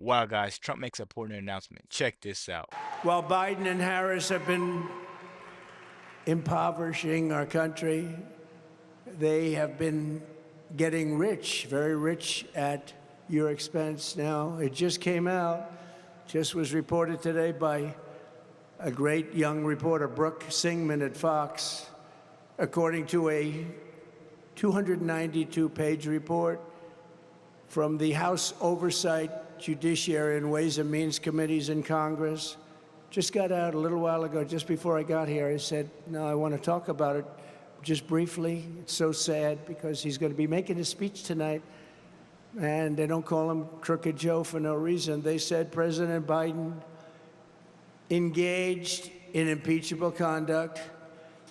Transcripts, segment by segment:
Wow, guys, Trump makes an important announcement. Check this out. While Biden and Harris have been impoverishing our country, they have been getting rich, very rich at your expense. Now, it just came out, just was reported today by a great young reporter, Brooke Singman at Fox, according to a 292-page report from the House Oversight, Judiciary, and Ways and Means Committees in Congress. Just got out a little while ago, just before I got here. I said, no, I want to talk about it just briefly. It's so sad because he's going to be making a speech tonight, and they don't call him Crooked Joe for no reason. They said President Biden engaged in impeachable conduct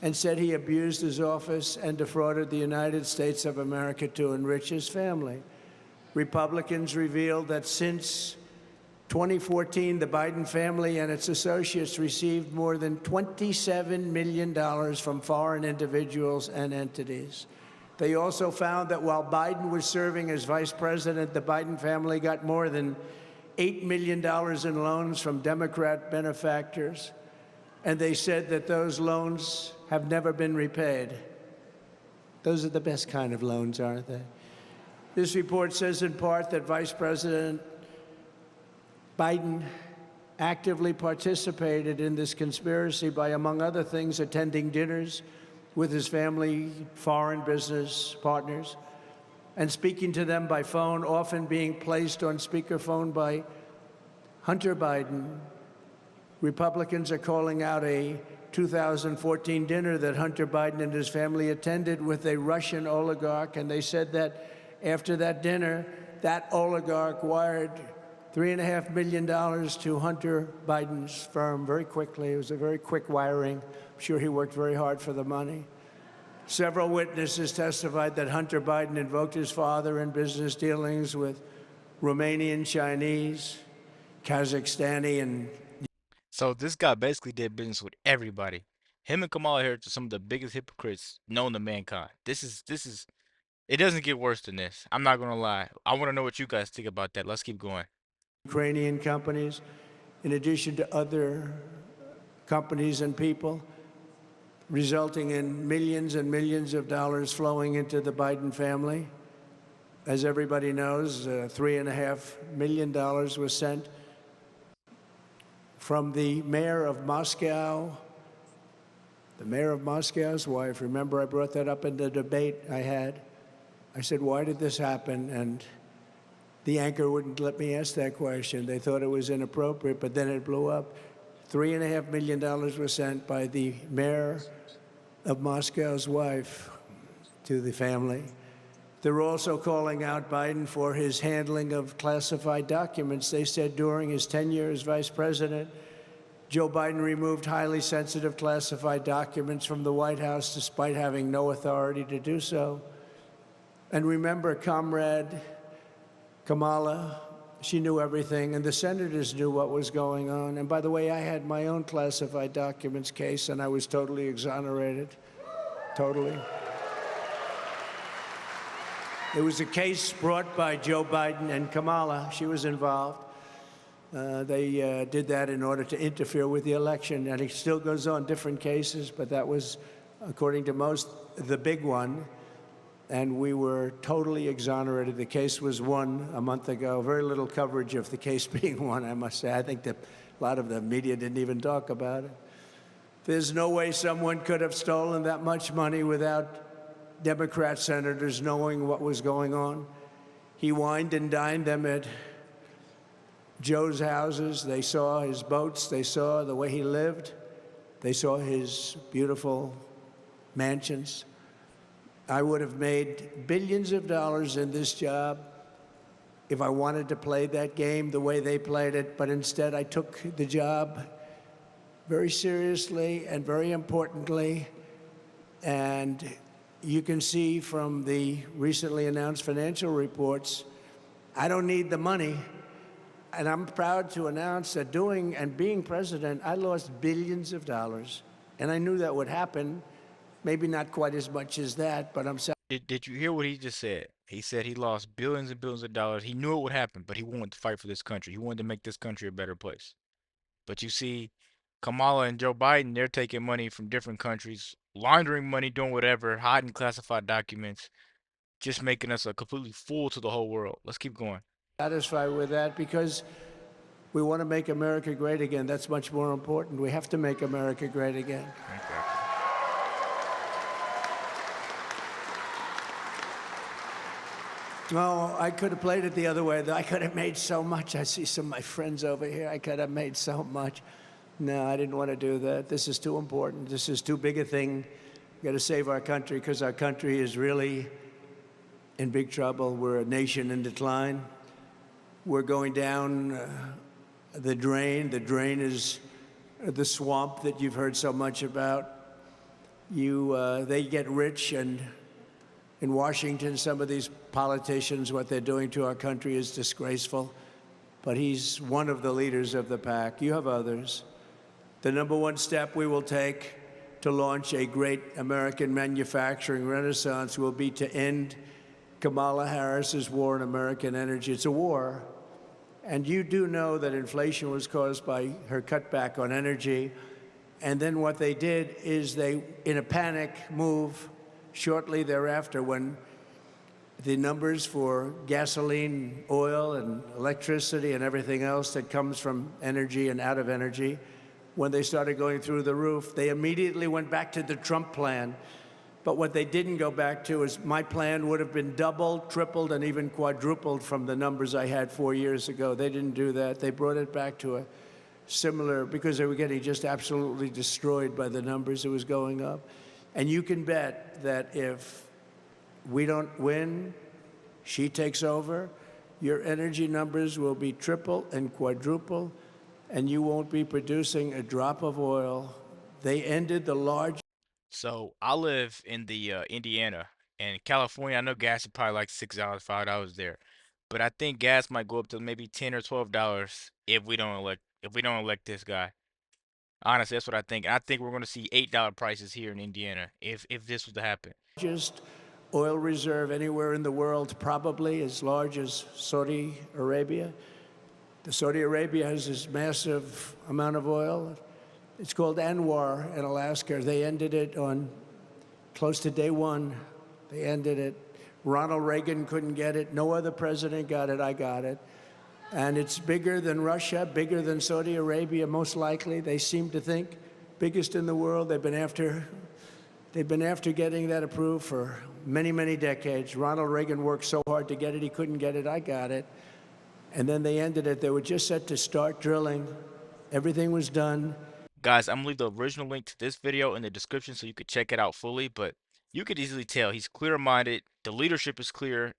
and said he abused his office and defrauded the United States of America to enrich his family. Republicans revealed that since 2014, the Biden family and its associates received more than $27 million from foreign individuals and entities. They also found that while Biden was serving as vice president, the Biden family got more than $8 million in loans from Democrat benefactors, and they said that those loans have never been repaid. Those are the best kind of loans, aren't they? This report says in part that Vice President Biden actively participated in this conspiracy by, among other things, attending dinners with his family, foreign business partners, and speaking to them by phone, often being placed on speakerphone by Hunter Biden. Republicans are calling out a 2014 dinner that Hunter Biden and his family attended with a Russian oligarch, and they said that after that dinner, that oligarch wired $3.5 million to Hunter Biden's firm very quickly. It was a very quick wiring. I'm sure he worked very hard for the money. Several witnesses testified that Hunter Biden invoked his father in business dealings with Romanian, Chinese, Kazakhstani, and... So this guy basically did business with everybody. Him and Kamala Harris are some of the biggest hypocrites known to mankind. This is it doesn't get worse than this. I'm not gonna lie. I want to know what you guys think about that. Let's keep going. Ukrainian companies, in addition to other companies and people, resulting in millions and millions of dollars flowing into the Biden family. As everybody knows, $3.5 million was sent from the mayor of Moscow, the mayor of Moscow's wife. Remember, I brought that up in the debate I had. I said, why did this happen? And the anchor wouldn't let me ask that question. They thought it was inappropriate, but then it blew up. $3.5 million was sent by the mayor of Moscow's wife to the family. They're also calling out Biden for his handling of classified documents. They said during his tenure as vice president, Joe Biden removed highly sensitive classified documents from the White House despite having no authority to do so. And remember, Comrade Kamala, she knew everything, and the senators knew what was going on. And by the way, I had my own classified documents case, and I was totally exonerated, totally. It was a case brought by Joe Biden and Kamala. She was involved. They did that in order to interfere with the election, and it still goes on, different cases, but that was, according to most, the big one. And we were totally exonerated. The case was won a month ago. Very little coverage of the case being won, I must say. I think that a lot of the media didn't even talk about it. There's no way someone could have stolen that much money without Democrat senators knowing what was going on. He wined and dined them at Joe's houses. They saw his boats. They saw the way he lived. They saw his beautiful mansions. I would have made billions of dollars in this job if I wanted to play that game the way they played it, but instead I took the job very seriously and very importantly. And you can see from the recently announced financial reports, I don't need the money. And I'm proud to announce that doing and being president, I lost billions of dollars. And I knew that would happen. Maybe not quite as much as that, but I'm Did you hear what he just said? He said he lost billions and billions of dollars. He knew it would happen, but he wanted to fight for this country. He wanted to make this country a better place. But you see, Kamala and Joe Biden, they're taking money from different countries, laundering money, doing whatever, hiding classified documents, just making us a completely fool to the whole world. Let's keep going. Satisfied with that because we want to make America great again. That's much more important. We have to make America great again. Exactly. No, I could have played it the other way. I could have made so much. I see some of my friends over here. I could have made so much. No, I didn't want to do that. This is too important. This is too big a thing. We got to save our country because our country is really in big trouble. We're a nation in decline. We're going down the drain. The drain is the swamp that you've heard so much about. They get rich, and in Washington, some of these politicians, what they're doing to our country is disgraceful. But he's one of the leaders of the pack. You have others. The number one step we will take to launch a great American manufacturing renaissance will be to end Kamala Harris's war on American energy. It's a war. And you do know that inflation was caused by her cutback on energy. And then what they did is they, in a panic move, shortly thereafter, when the numbers for gasoline, oil, and electricity and everything else that comes from energy and out of energy, when they started going through the roof, they immediately went back to the Trump plan. But what they didn't go back to is my plan would have been doubled, tripled, and even quadrupled from the numbers I had 4 years ago. They didn't do that. They brought it back to a similar, because they were getting just absolutely destroyed by the numbers it was going up. And you can bet that if we don't win, she takes over, your energy numbers will be triple and quadruple, and you won't be producing a drop of oil. They ended the large. So I live in the Indiana and California. I know gas is probably like $6, $5 there, but I think gas might go up to maybe $10 or $12 if we don't elect this guy. Honestly, that's what I think. And I think we're going to see $8 prices here in Indiana if this was to happen. Largest oil reserve anywhere in the world, probably as large as Saudi Arabia. The Saudi Arabia has this massive amount of oil. It's called Anwar in Alaska. They ended it on close to day one. They ended it. Ronald Reagan couldn't get it. No other president got it. I got it. And it's bigger than Russia, bigger than Saudi Arabia, most likely. They seem to think biggest in the world. They've been after getting that approved for many, many decades. Ronald Reagan worked so hard to get it, he couldn't get it. I got it. And then they ended it. They were just set to start drilling. Everything was done. Guys, I'm gonna leave the original link to this video in the description so you could check it out fully, but you could easily tell he's clear-minded. The leadership is clear.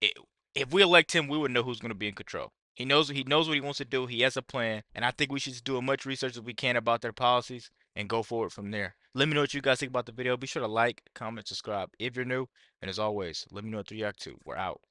I if we elect him, we would know who's gonna be in control. He knows what he wants to do. He has a plan, and I think we should just do as much research as we can about their policies and go forward from there. Let me know what you guys think about the video. Be sure to like, comment, subscribe if you're new, and as always, let me know what you react to. We're out.